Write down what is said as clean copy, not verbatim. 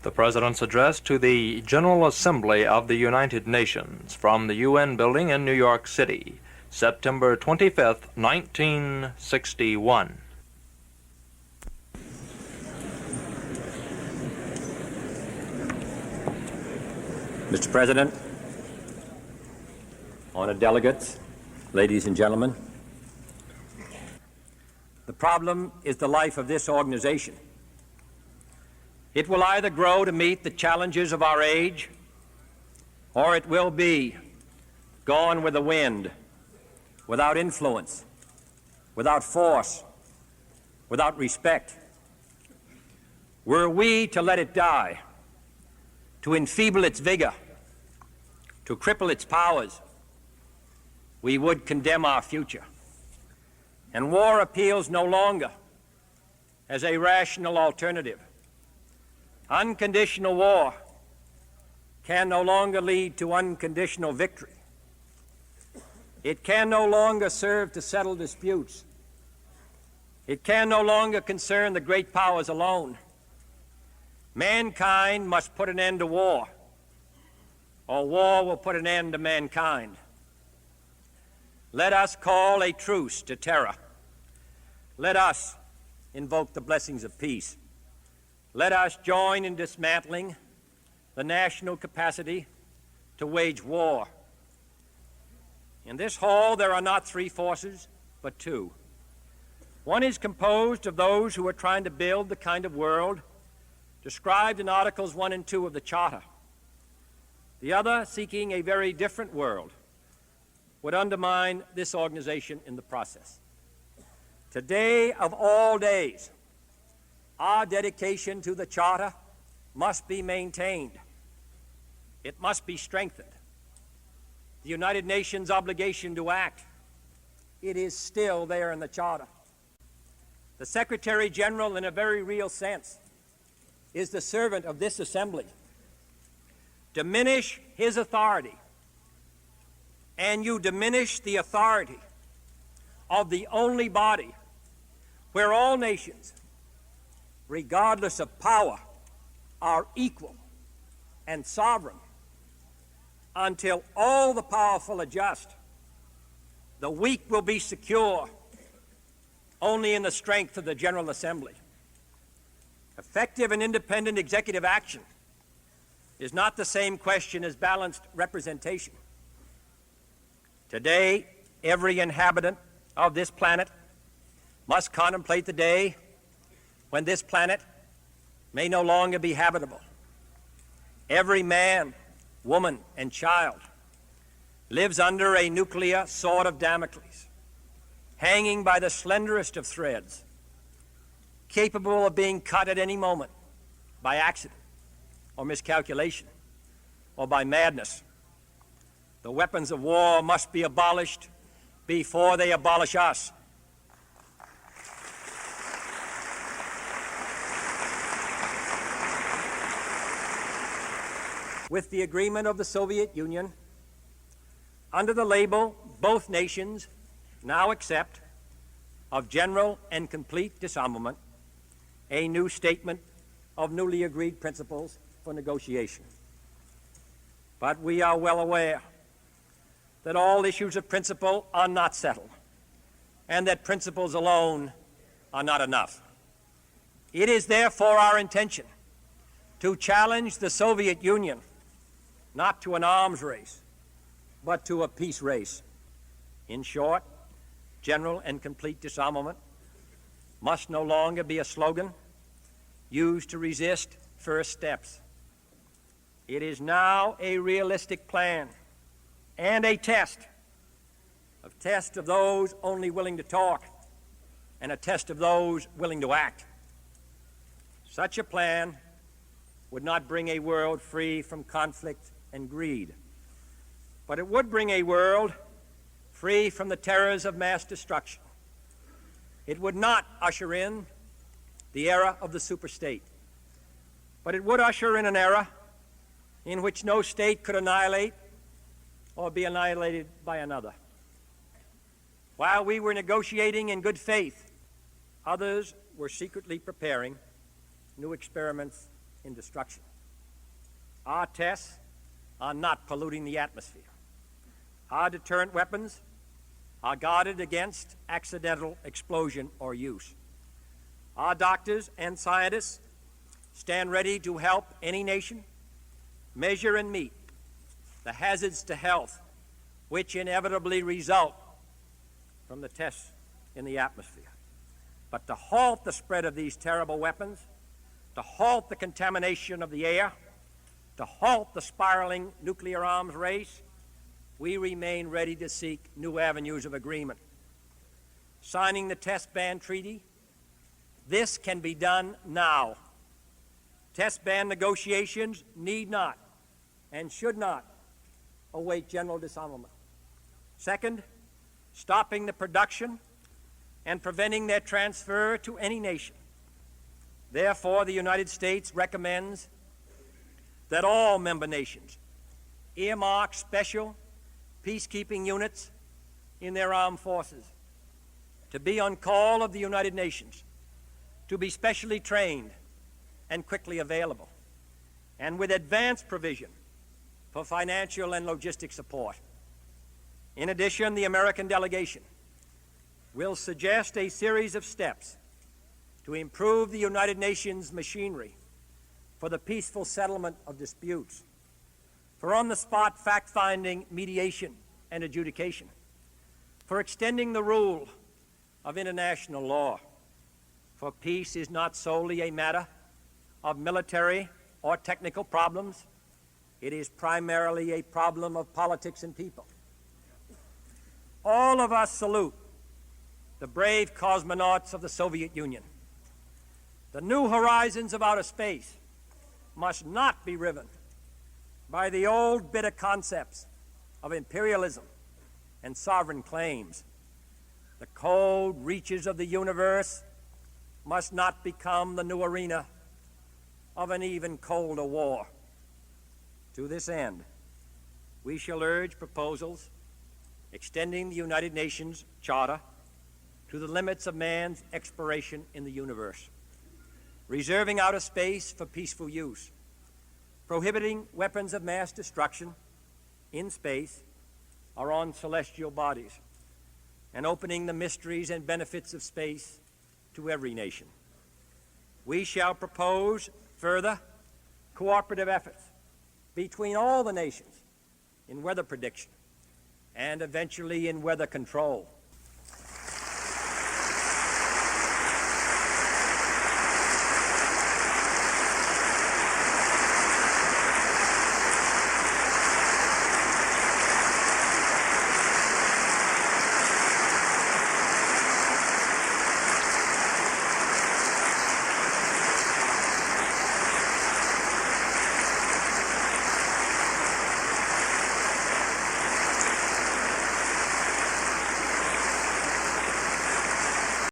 The President's address to the General Assembly of the United Nations from the UN building in New York City, September 25th, 1961. Mr. President, honored delegates, ladies and gentlemen, the problem is the life of this organization. It will either grow to meet the challenges of our age, or it will be gone with the wind, without influence, without force, without respect. Were we to let it die, to enfeeble its vigor, to cripple its powers, we would condemn our future. And war appeals no longer as a rational alternative. Unconditional war can no longer lead to unconditional victory. It can no longer serve to settle disputes. It can no longer concern the great powers alone. Mankind must put an end to war, or war will put an end to mankind. Let us call a truce to terror. Let us invoke the blessings of peace. Let us join in dismantling the national capacity to wage war. In this hall, there are not three forces, but two. One is composed of those who are trying to build the kind of world described in Articles 1 and 2 of the Charter. The other, seeking a very different world, would undermine this organization in the process. Today of all days, our dedication to the Charter must be maintained. It must be strengthened. The United Nations obligation to act, it is still there in the Charter. The Secretary General, in a very real sense, is the servant of this assembly. Diminish his authority, and you diminish the authority of the only body where all nations, regardless of power, are equal and sovereign. Until all the powerful adjust, the weak will be secure only in the strength of the General Assembly. Effective and independent executive action is not the same question as balanced representation. Today, every inhabitant of this planet must contemplate the day when this planet may no longer be habitable. Every man, woman, and child lives under a nuclear sword of Damocles, hanging by the slenderest of threads, capable of being cut at any moment by accident or miscalculation or by madness. The weapons of war must be abolished before they abolish us. With the agreement of the Soviet Union, under the label both nations now accept of general and complete disarmament, a new statement of newly agreed principles for negotiation. But we are well aware that all issues of principle are not settled, and that principles alone are not enough. It is therefore our intention to challenge the Soviet Union not to an arms race, but to a peace race. In short, general and complete disarmament must no longer be a slogan used to resist first steps. It is now a realistic plan and a test of those only willing to talk and a test of those willing to act. Such a plan would not bring a world free from conflict and greed, but it would bring a world free from the terrors of mass destruction. It would not usher in the era of the superstate, but it would usher in an era in which no state could annihilate or be annihilated by another. While we were negotiating in good faith, others were secretly preparing new experiments in destruction. Our tests are not polluting the atmosphere. Our deterrent weapons are guarded against accidental explosion or use. Our doctors and scientists stand ready to help any nation measure and meet the hazards to health which inevitably result from the tests in the atmosphere. But to halt the spread of these terrible weapons, to halt the contamination of the air, to halt the spiraling nuclear arms race, we remain ready to seek new avenues of agreement. Signing the Test Ban Treaty, this can be done now. Test ban negotiations need not and should not await general disarmament. Second, stopping the production and preventing their transfer to any nation. Therefore, the United States recommends that all member nations earmark special peacekeeping units in their armed forces to be on call of the United Nations, to be specially trained and quickly available, and with advanced provision for financial and logistic support. In addition, the American delegation will suggest a series of steps to improve the United Nations machinery for the peaceful settlement of disputes, for on-the-spot fact-finding, mediation, and adjudication, for extending the rule of international law. For peace is not solely a matter of military or technical problems. It is primarily a problem of politics and people. All of us salute the brave cosmonauts of the Soviet Union. The new horizons of outer space must not be riven by the old bitter concepts of imperialism and sovereign claims. The cold reaches of the universe must not become the new arena of an even colder war. To this end, we shall urge proposals extending the United Nations Charter to the limits of man's exploration in the universe, reserving outer space for peaceful use, prohibiting weapons of mass destruction in space or on celestial bodies, and opening the mysteries and benefits of space to every nation. We shall propose further cooperative efforts between all the nations in weather prediction and eventually in weather control.